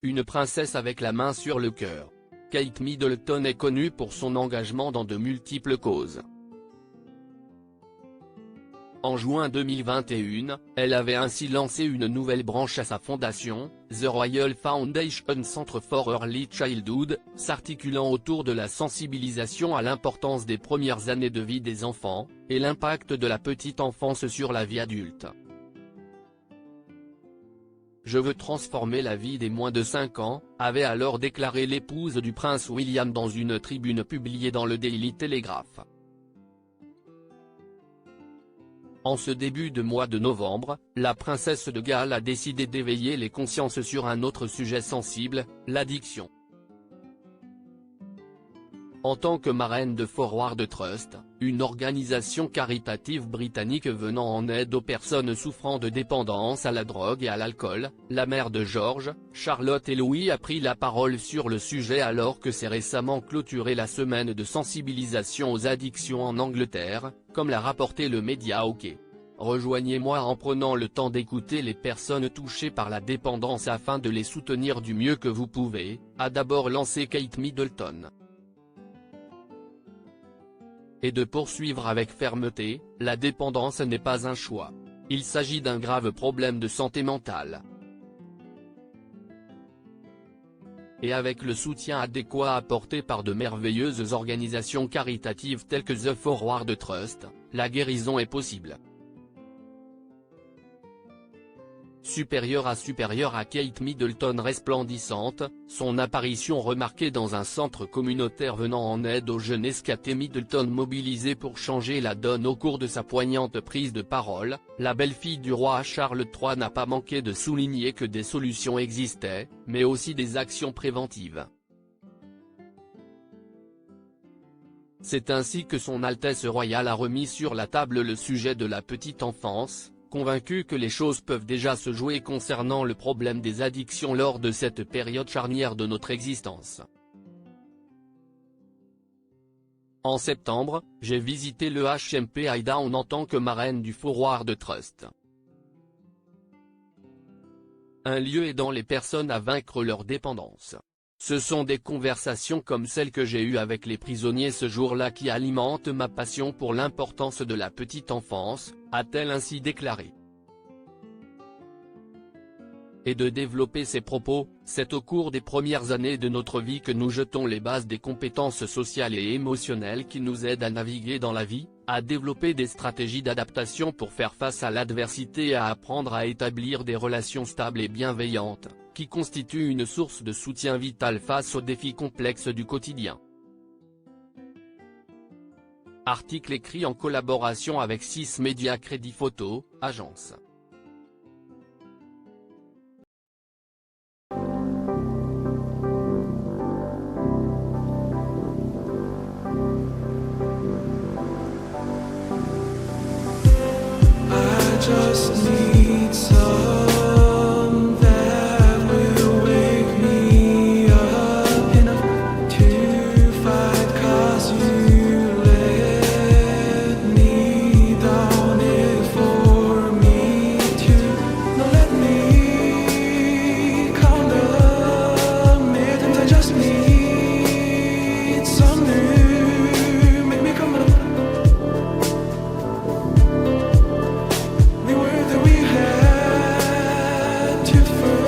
une princesse avec la main sur le cœur. Kate Middleton est connue pour son engagement dans de multiples causes. En juin 2021, elle avait ainsi lancé une nouvelle branche à sa fondation, The Royal Foundation Centre for Early Childhood, s'articulant autour de la sensibilisation à l'importance des premières années de vie des enfants, et l'impact de la petite enfance sur la vie adulte. « Je veux transformer la vie des moins de 5 ans », avait alors déclaré l'épouse du prince William dans une tribune publiée dans le Daily Telegraph. En ce début de mois de novembre, la princesse de Galles a décidé d'éveiller les consciences sur un autre sujet sensible, l'addiction. En tant que marraine de Forward Trust, une organisation caritative britannique venant en aide aux personnes souffrant de dépendance à la drogue et à l'alcool, la mère de George, Charlotte et Louis a pris la parole sur le sujet alors que s'est récemment clôturée la semaine de sensibilisation aux addictions en Angleterre, comme l'a rapporté le média OK. Rejoignez-moi en prenant le temps d'écouter les personnes touchées par la dépendance afin de les soutenir du mieux que vous pouvez, a d'abord lancé Kate Middleton. Et de poursuivre avec fermeté, la dépendance n'est pas un choix. Il s'agit d'un grave problème de santé mentale. Et avec le soutien adéquat apporté par de merveilleuses organisations caritatives telles que The Forward Trust, la guérison est possible. Supérieure à Kate Middleton resplendissante, son apparition remarquée dans un centre communautaire venant en aide aux jeunes Kate Middleton mobilisée pour changer la donne au cours de sa poignante prise de parole, la belle-fille du roi Charles III n'a pas manqué de souligner que des solutions existaient, mais aussi des actions préventives. C'est ainsi que Son Altesse royale a remis sur la table le sujet de la petite enfance, convaincu que les choses peuvent déjà se jouer concernant le problème des addictions lors de cette période charnière de notre existence. En septembre, j'ai visité le HMP Highdown en tant que marraine du Forward Trust. Un lieu aidant les personnes à vaincre leur dépendance. Ce sont des conversations comme celles que j'ai eues avec les prisonniers ce jour-là qui alimentent ma passion pour l'importance de la petite enfance, a-t-elle ainsi déclaré. Et de développer ses propos, c'est au cours des premières années de notre vie que nous jetons les bases des compétences sociales et émotionnelles qui nous aident à naviguer dans la vie, à développer des stratégies d'adaptation pour faire face à l'adversité et à apprendre à établir des relations stables et bienveillantes, qui constituent une source de soutien vital face aux défis complexes du quotidien. Article écrit en collaboration avec 6 Médias Crédit Photo, agence. Just need some that will wake me up enough to fight, 'cause you let me down it for me to not let me count the minutes. I just need some new, make me come up. We were that we had to first.